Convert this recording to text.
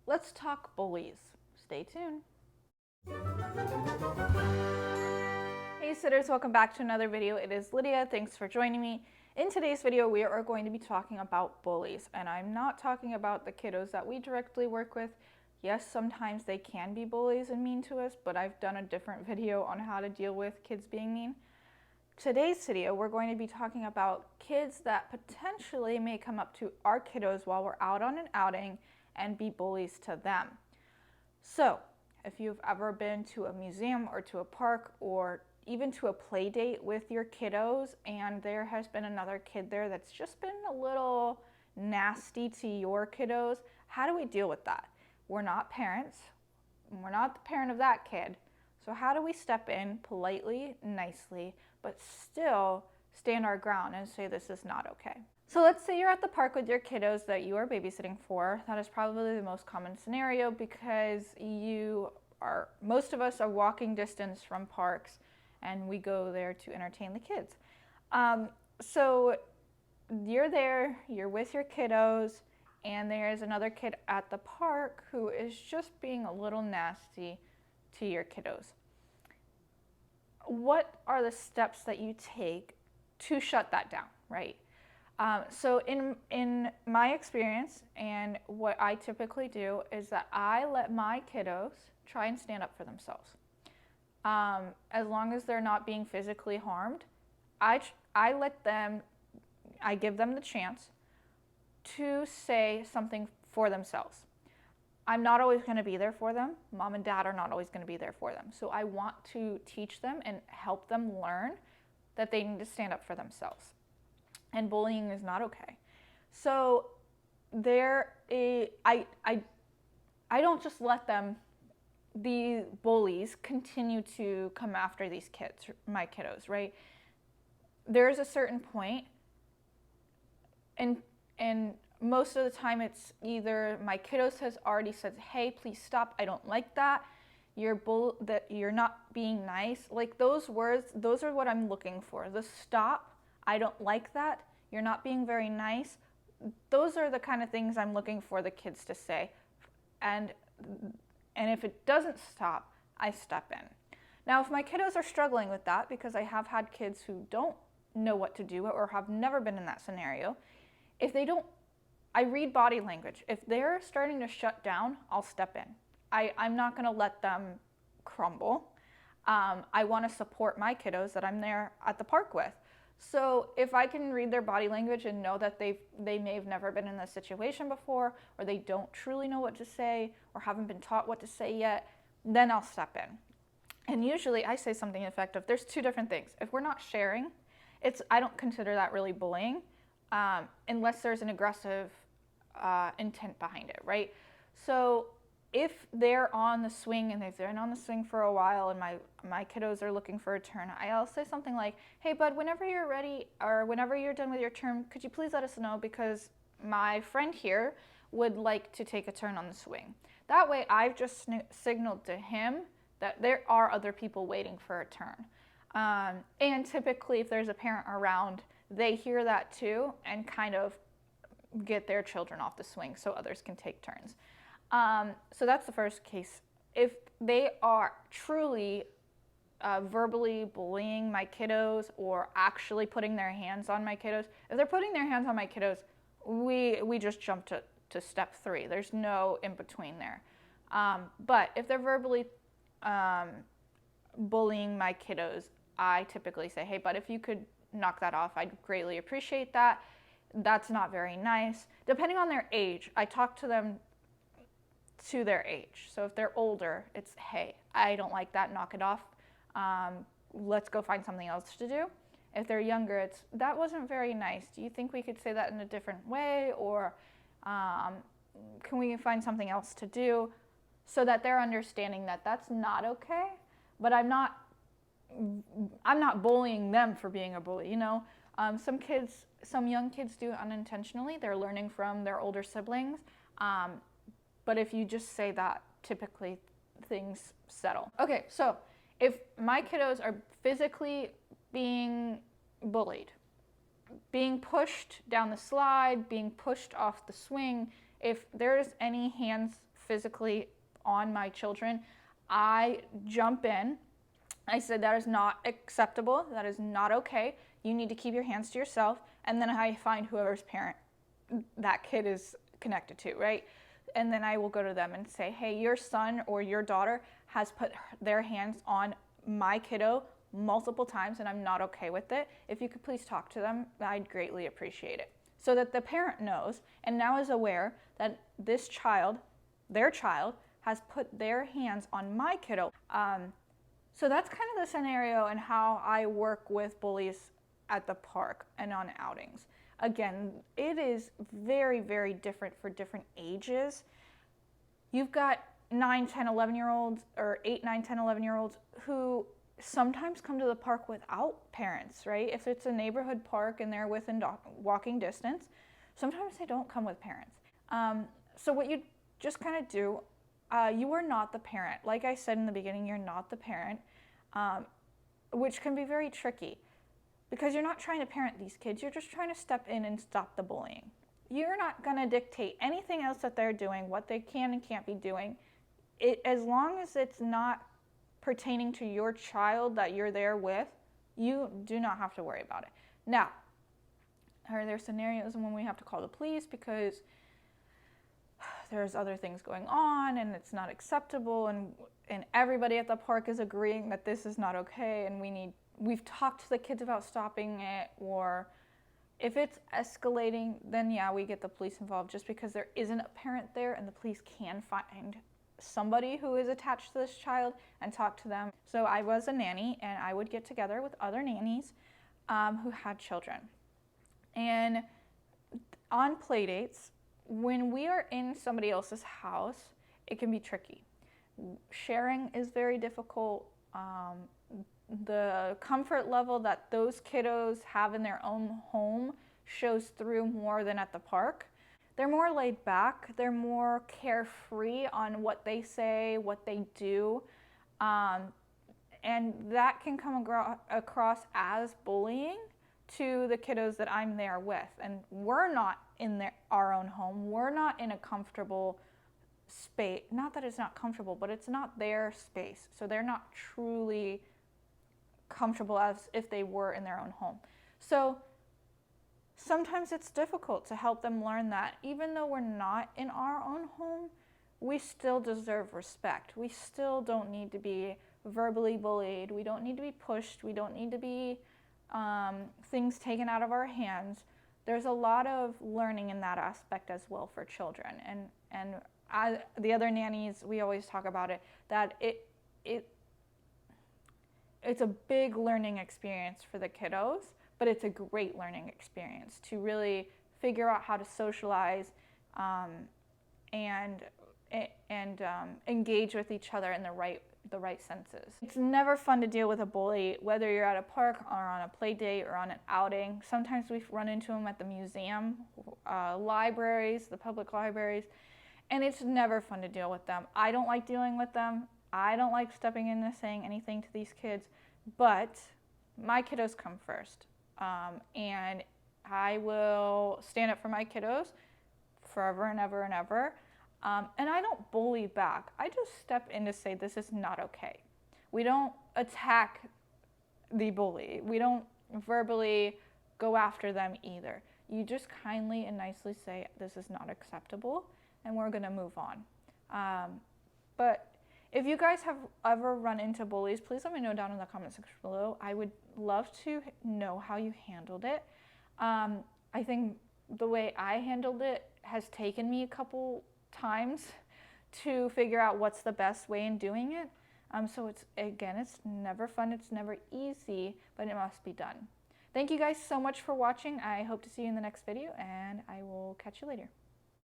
let's talk bullies. Stay tuned. Hey sitters, welcome back to another video. It is Lydia. Thanks for joining me. In today's video, we are going to be talking about bullies, and I'm not talking about the kiddos that we directly work with. Yes, sometimes they can be bullies and mean to us, but I've done a different video on how to deal with kids being mean. Today's video, we're going to be talking about kids that potentially may come up to our kiddos while we're out on an outing and be bullies to them. So, if you've ever been to a museum or to a park or even to a play date with your kiddos and there has been another kid there that's just been a little nasty to your kiddos, how do we deal with that? We're not parents. We're not the parent of that kid. So how do we step in politely, nicely, but still stand our ground and say this is not okay? So let's say you're at the park with your kiddos that you are babysitting for. That is probably the most common scenario because most of us are walking distance from parks and we go there to entertain the kids. So you're there, you're with your kiddos, and there's another kid at the park who is just being a little nasty to your kiddos. What are the steps that you take to shut that down, right? So in my experience, and what I typically do is that I let my kiddos try and stand up for themselves. As long as they're not being physically harmed, I give them the chance to say something for themselves. I'm not always going to be there for them. Mom and dad are not always going to be there for them. So I want to teach them and help them learn that they need to stand up for themselves. And bullying is not okay. So I don't just let the bullies continue to come after these kids, my kiddos, right? There's a certain point, and most of the time it's either my kiddos has already said, hey, please stop, I don't like that, that you're not being nice. Like those words, those are what I'm looking for. The stop, I don't like that, you're not being very nice. Those are the kind of things I'm looking for the kids to say. And if it doesn't stop, I step in. Now, if my kiddos are struggling with that, because I have had kids who don't know what to do or have never been in that scenario, I read body language. If they're starting to shut down, I'll step in. I'm not going to let them crumble. I want to support my kiddos that I'm there at the park with. So if I can read their body language and know that they may have never been in this situation before, or they don't truly know what to say, or haven't been taught what to say yet, then I'll step in. And usually I say something effective. There's two different things. If we're not sharing, I don't consider that really bullying, unless there's an aggressive intent behind it, right? So if they're on the swing and they've been on the swing for a while and my kiddos are looking for a turn, I'll say something like, hey bud, whenever you're ready or whenever you're done with your turn, could you please let us know because my friend here would like to take a turn on the swing. That way I've just signaled to him that there are other people waiting for a turn. And typically if there's a parent around, they hear that too and kind of get their children off the swing so others can take turns. So that's the first case. If they are truly verbally bullying my kiddos or actually putting their hands on my kiddos, if they're putting their hands on my kiddos, we just jump to step 3. There's no in between there. But if they're verbally bullying my kiddos, I typically say, hey, bud, if you could knock that off, I'd greatly appreciate that. That's not very nice. Depending on their age, I talk to them to their age. So if they're older, it's, hey, I don't like that, knock it off. Let's go find something else to do. If they're younger, it's, that wasn't very nice. Do you think we could say that in a different way? Or can we find something else to do? So that they're understanding that that's not okay, but I'm not bullying them for being a bully, you know? Some young kids do it unintentionally. They're learning from their older siblings. But if you just say that, typically things settle. Okay, so if my kiddos are physically being bullied, being pushed down the slide, being pushed off the swing, if there's any hands physically on my children, I jump in. I said, that is not acceptable. That is not okay. You need to keep your hands to yourself. And then I find whoever's parent that kid is connected to, right? And then I will go to them and say, hey, your son or your daughter has put their hands on my kiddo multiple times and I'm not okay with it. If you could please talk to them, I'd greatly appreciate it. So that the parent knows and now is aware that this child, their child, has put their hands on my kiddo. So that's kind of the scenario and how I work with bullies at the park and on outings. Again, it is very, very different for different ages. You've got 9, 10, 11-year-olds or 8, 9, 10, 11-year-olds who sometimes come to the park without parents, right? If it's a neighborhood park and they're within walking distance, sometimes they don't come with parents. So what you just kind of do, you are not the parent. Like I said in the beginning, you're not the parent, which can be very tricky because you're not trying to parent these kids. You're just trying to step in and stop the bullying. You're not going to dictate anything else that they're doing, what they can and can't be doing. As long as it's not pertaining to your child that you're there with, you do not have to worry about it. Now, are there scenarios when we have to call the police because there's other things going on and it's not acceptable and everybody at the park is agreeing that this is not okay and we've talked to the kids about stopping it, or if it's escalating, then yeah, we get the police involved just because there isn't a parent there and the police can find somebody who is attached to this child and talk to them. So I was a nanny and I would get together with other nannies who had children. And on play dates, when we are in somebody else's house, it can be tricky. Sharing is very difficult. The comfort level that those kiddos have in their own home shows through more than at the park. They're more laid back, they're more carefree on what they say, what they do, and that can come across as bullying to the kiddos that I'm there with. And we're not in our own home, we're not in a comfortable space. Not that it's not comfortable, but it's not their space, so they're not truly comfortable as if they were in their own home. So sometimes it's difficult to help them learn that even though we're not in our own home, we still deserve respect. We still don't need to be verbally bullied. We don't need to be pushed. We don't need to be things taken out of our hands. There's a lot of learning in that aspect as well for children. And the other nannies, we always talk about it, that it's a big learning experience for the kiddos, but it's a great learning experience to really figure out how to socialize and engage with each other in the right senses. It's never fun to deal with a bully, whether you're at a park or on a play date or on an outing. Sometimes we run into them at the museum, libraries, the public libraries, and it's never fun to deal with them. I don't like dealing with them. I don't like stepping in and saying anything to these kids, but my kiddos come first. And I will stand up for my kiddos forever and ever and ever. And I don't bully back. I just step in to say this is not okay. We don't attack the bully. We don't verbally go after them either. You just kindly and nicely say this is not acceptable and we're going to move on. But if you guys have ever run into bullies, please let me know down in the comment section below. I would love to know how you handled it. I think the way I handled it has taken me a couple times to figure out what's the best way in doing it. So it's never fun, it's never easy, but it must be done. Thank you guys so much for watching. I hope to see you in the next video, and I will catch you later.